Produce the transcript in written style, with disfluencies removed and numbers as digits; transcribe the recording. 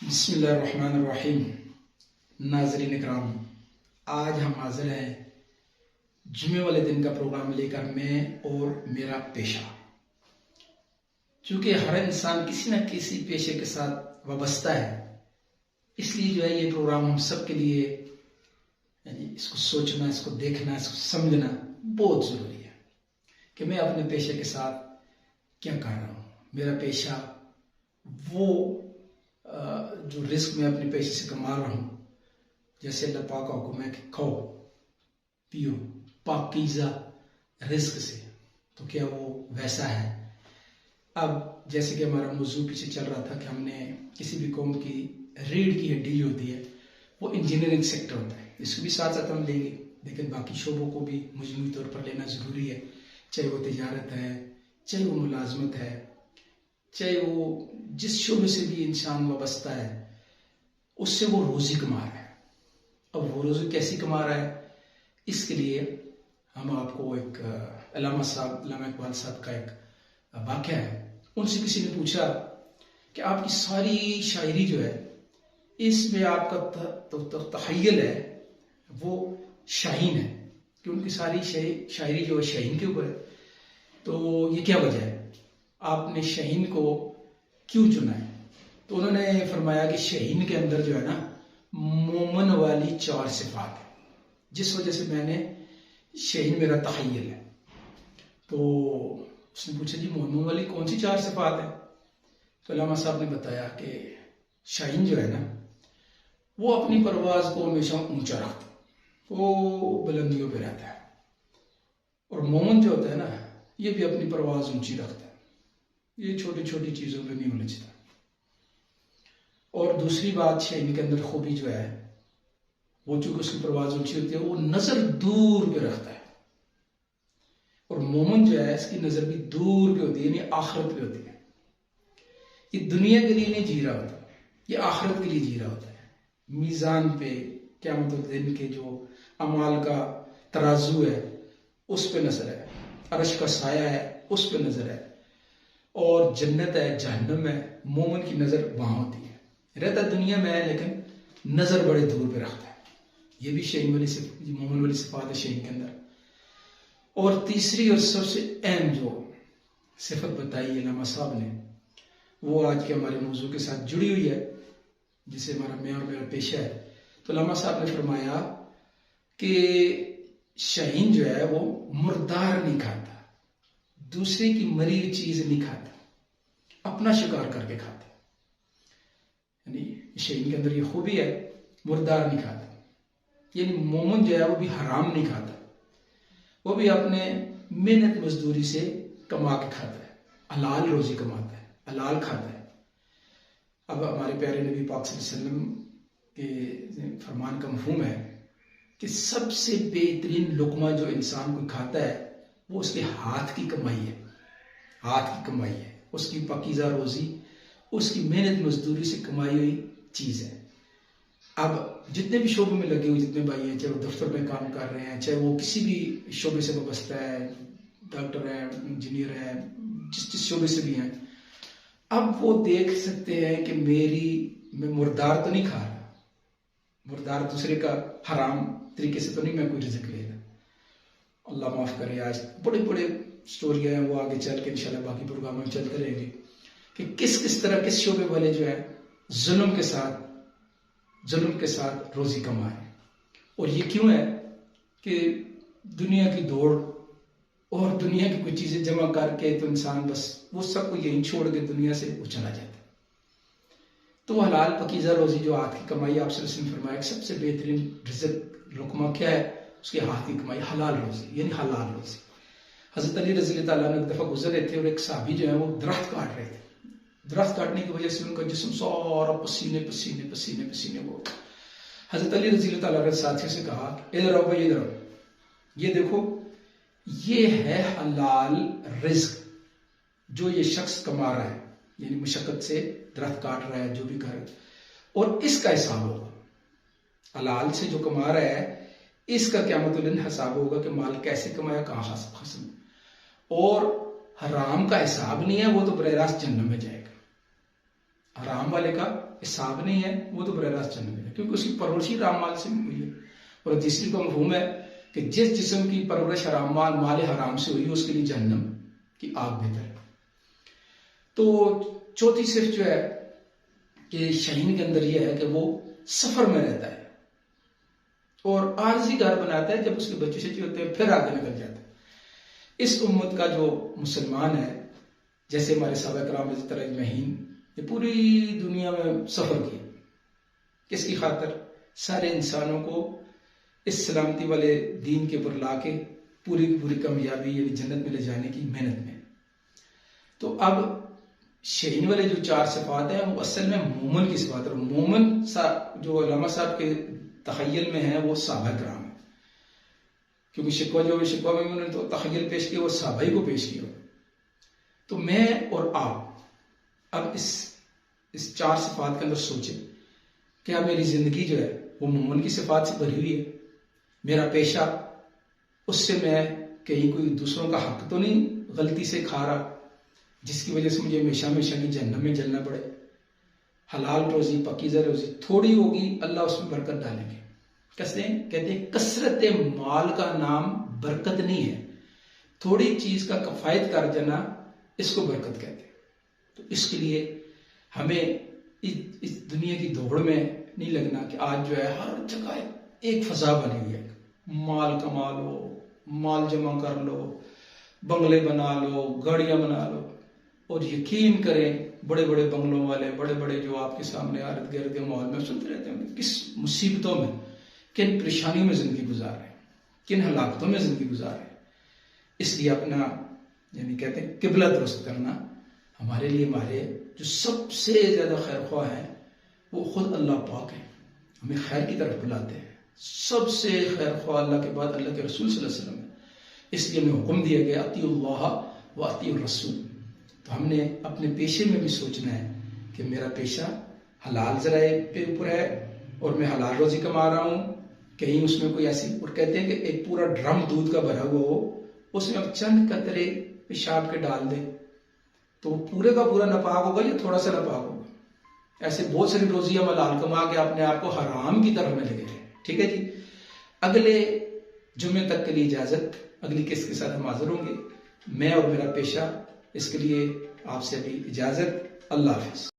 بسم اللہ الرحمن الرحیم۔ ناظرین اکرام، آج ہم حاضر ہیں جمعے والے دن کا پروگرام لے کر، میں اور میرا پیشہ۔ چونکہ ہر انسان کسی نہ کسی پیشے کے ساتھ وابستہ ہے، اس لیے جو ہے یہ پروگرام ہم سب کے لیے اس کو سوچنا، اس کو دیکھنا، اس کو سمجھنا بہت ضروری ہے کہ میں اپنے پیشے کے ساتھ کیا کر رہا ہوں۔ میرا پیشہ وہ جو رزق میں اپنے پیسے سے کما رہا ہوں، جیسے اللہ پاک کا حکم ہے کہ کھاؤ پیو پاکیزہ رزق سے، تو کیا وہ ویسا ہے؟ اب جیسے کہ ہمارا موضوع پیچھے چل رہا تھا کہ ہم نے کسی بھی قوم کی ریڑھ کی ہڈی جو ہوتی ہے وہ انجینئرنگ سیکٹر ہوتا ہے، اس کو بھی ساتھ ساتھ ہم لیں گے، لیکن باقی شعبوں کو بھی مجموعی طور پر لینا ضروری ہے، چاہے وہ تجارت ہے، چاہے وہ ملازمت ہے، چاہے وہ جس شعبے سے بھی انسان وابستہ ہے، اس سے وہ روزی کما رہا ہے۔ اب وہ روزی کیسی کما رہا ہے، اس کے لیے ہم آپ کو ایک علامہ اقبال صاحب کا ایک واقعہ ہے۔ ان سے کسی نے پوچھا کہ آپ کی ساری شاعری جو ہے، اس میں آپ کا تخیل ہے وہ شاہین ہے، کہ ان کی ساری شاعری جو ہے شاہین کے اوپر ہے، تو یہ کیا وجہ ہے؟ آپ نے شاہین کو کیوں چنا ہے؟ تو انہوں نے فرمایا کہ شاہین کے اندر جو ہے نا مومن والی 4 صفات ہے، جس وجہ سے میں نے شاہین میرا تخیل ہے۔ تو اس نے پوچھا جی مومن والی کون سی 4 صفات ہیں؟ تو علامہ صاحب نے بتایا کہ شاہین جو ہے نا وہ اپنی پرواز کو ہمیشہ اونچا رکھتا ہے، وہ بلندیوں پہ رہتا ہے، اور مومن جو ہوتا ہے نا یہ بھی اپنی پرواز اونچی رکھتا ہے، یہ چھوٹی چھوٹی چیزوں پہ نہیں الجھتا۔ اور دوسری بات شاہین کے اندر خوبی جو ہے، وہ چونکہ اس کی پرواز اونچی ہوتی ہے، وہ نظر دور پہ رکھتا ہے، اور مومن جو ہے اس کی نظر بھی دور پہ ہوتی ہے، یعنی آخرت پہ ہوتی ہے۔ یہ دنیا کے لیے نہیں جی رہا ہوتا، یہ آخرت کے لیے جی رہا ہوتا ہے۔ میزان پہ قیامت الدین کے جو اعمال کا ترازو ہے اس پہ نظر ہے، عرش کا سایہ ہے اس پہ نظر ہے، اور جنت ہے جہنم ہے، مومن کی نظر وہاں ہوتی ہے، رہتا دنیا میں ہے لیکن نظر بڑے دور پہ رکھتا ہے۔ یہ بھی شاہین والی مومن والی صفات ہے شاہین کے اندر۔ اور تیسری اور سب سے اہم جو صفت بتائی علامہ صاحب نے، وہ آج کے ہمارے موضوع کے ساتھ جڑی ہوئی ہے، جسے میں اور میرا پیشہ ہے۔ تو علامہ صاحب نے فرمایا کہ شاہین جو ہے وہ مردار نہیں کھاتا، دوسرے کی مری ہوئی چیز نہیں کھاتا، اپنا شکار کر کے کھاتا۔ یعنی شاہین کے اندر یہ خوبی ہے، مردار نہیں کھاتا، یعنی مومن جو ہے وہ بھی حرام نہیں کھاتا، وہ بھی اپنے محنت مزدوری سے کما کے کھاتا ہے، حلال روزی کماتا ہے، حلال کھاتا ہے۔ اب ہمارے پیارے نبی پاک صلی اللہ علیہ وسلم کے فرمان کا مفہوم ہے کہ سب سے بہترین لقمہ جو انسان کو کھاتا ہے وہ اس کے ہاتھ کی کمائی ہے، ہاتھ کی کمائی ہے، اس کی پاکیزہ روزی، اس کی محنت مزدوری سے کمائی ہوئی چیز ہے۔ اب جتنے بھی شعبے میں لگے ہوئے جتنے بھائی ہیں، چاہے وہ دفتر میں کام کر رہے ہیں، چاہے وہ کسی بھی شعبے سے وابستہ ہے، ڈاکٹر ہے، انجینئر ہے، جس شعبے سے بھی ہیں، اب وہ دیکھ سکتے ہیں کہ میں مردار تو نہیں کھا رہا، مردار دوسرے کا حرام طریقے سے تو نہیں میں کوئی رزق لے رہا۔ اللہ معاف کرے، آج بڑے بڑے سٹوریاں ہیں، وہ آگے چل کے انشاءاللہ باقی پروگرام میں چلتے رہیں گے کہ کس طرح کس شعبے والے جو ہے ظلم کے ساتھ روزی کمائے۔ اور یہ کیوں ہے کہ دنیا کی دوڑ اور دنیا کی کچھ چیزیں جمع کر کے تو انسان بس وہ سب کو یہیں چھوڑ کے دنیا سے وہ چلا جاتا ہے۔ تو حلال پاکیزہ روزی جو ہاتھ کی کمائی، آپ صلی اللہ علیہ وسلم نے فرمایا کہ سب سے بہترین رزق لقمہ کیا ہے؟ اس کے ہاتھ کی کمائی، حلال روزی، یعنی حلال روزی۔ حضرت علی رضی اللہ تعالیٰ عنہ ایک دفعہ گزر رہے تھے، اور ایک صحابی جو ہے وہ درخت کاٹ رہے تھے، درخت کاٹنے کی وجہ سے ان کا جسم سارا پسینے پسینے پسینے پسینے ہو۔ حضرت علی رضی اللہ تعالیٰ نے ساتھیوں سے کہا ادھر آؤ بھائی، ادھر آؤ، یہ دیکھو، یہ ہے حلال رزق جو یہ شخص کما رہا ہے، یعنی مشقت سے درخت کاٹ رہا ہے، جو بھی کر رہا ہے، اور اس کا حساب ہوگا۔ حلال سے جو کما رہا ہے اس کا قیامت الدین حساب ہوگا کہ مال کیسے کمایا، کہاں حاصل، اور حرام کا حساب نہیں ہے، وہ تو براہ راست جہنم میں جائے گا۔ حرام والے کا حساب نہیں ہے، وہ تو براہ راست جنت میں ہے، کیونکہ اس کی پرورش حرام مال سے ہوئی ہے۔ اور تیسری کا مفہوم ہے کہ جس جسم کی پرورش حرام مال حرام سے ہوئی اس کے لیے جہنم کی آگ بہتر ہے۔ تو چوتھی صرف جو ہے کہ شہین کے اندر یہ ہے کہ وہ سفر میں رہتا ہے اور عارضی گھر بناتا ہے، جب اس کے بچے شچے ہوتے ہیں پھر آگے نکل جاتا ہے۔ اس امت کا جو مسلمان ہے، جیسے ہمارے صحابہ کرام اس طرح اجمعین، یہ پوری دنیا میں سفر کیا، کس کی خاطر؟ سارے انسانوں کو اس سلامتی والے دین کے اوپر لا کے پوری کامیابی یعنی جنت میں لے جانے کی محنت میں۔ تو اب شہین والے جو 4 صفات ہیں وہ اصل میں مومن کی صفات ہے۔ مومن جو علامہ صاحب کے تخیل میں ہے وہ صحابہ کرام ہے، کیونکہ شکوہ میں انہوں نے تو تخیل پیش کیا، وہ صحابہ ہی کو پیش کیا۔ تو میں اور آپ اب اس 4 صفات کے اندر سوچیں، کیا میری زندگی جو ہے وہ مومن کی صفات سے بھری ہوئی ہے؟ میرا پیشہ، اس سے میں کہیں کوئی دوسروں کا حق تو نہیں غلطی سے کھا رہا جس کی وجہ سے مجھے ہمیشہ کی جہنم میں جلنا پڑے؟ حلال روزی، پاکیزہ روزی تھوڑی ہوگی، اللہ اس میں برکت ڈالیں گے۔ کہتے ہیں کثرت مال کا نام برکت نہیں ہے، تھوڑی چیز کا کفایت کر جانا اس کو برکت کہتے ہیں۔ تو اس کے لیے ہمیں اس دنیا کی دوڑ میں نہیں لگنا کہ آج جو ہے ہر جگہ ایک فضا بنی ہوئی ہے، مال کما لو، مال جمع کر لو، بنگلے بنا لو، گاڑیاں بنا لو، اور یقین کریں بڑے بڑے بنگلوں والے، بڑے بڑے جو آپ کے سامنے ارد گرد کے ماحول میں سنتے رہتے ہیں، کس مصیبتوں میں، کن پریشانیوں میں زندگی گزار رہے ہیں، کن ہلاکتوں میں زندگی گزار رہے ہیں۔ اس لیے اپنا یعنی کہتے ہیں قبلہ درست کرنا ہمارے لیے، ہمارے جو سب سے زیادہ خیر خواہ ہیں وہ خود اللہ پاک ہیں، ہمیں خیر کی طرف بلاتے ہیں۔ سب سے خیر خواہ اللہ کے بعد اللہ کے رسول صلی اللہ علیہ وسلم ہے، اس لیے ہمیں حکم دیا گیا اطیعوا اللہ و اطیعوا الرسول۔ تو ہم نے اپنے پیشے میں بھی سوچنا ہے کہ میرا پیشہ حلال ذرائع پہ اوپر ہے اور میں حلال روزی کما رہا ہوں، کہیں اس میں کوئی ایسی، اور کہتے ہیں کہ ایک پورا ڈرم دودھ کا بھرا ہوا ہو، اس میں اب چند قطرے پیشاب کے ڈال دیں تو وہ پورے کا پورا ناپاک ہوگا یا تھوڑا سا ناپاک ہوگا؟ ایسے بہت ساری روزیاں حلال کما کے اپنے آپ کو حرام کی طرف میں لے گئے۔ ٹھیک ہے جی، اگلے جمعے تک کے لیے اجازت، اگلی قسط کے ساتھ ہم حاضر ہوں گے۔ میں اور میرا پیشہ، اس کے لیے آپ سے ابھی اجازت، اللہ حافظ۔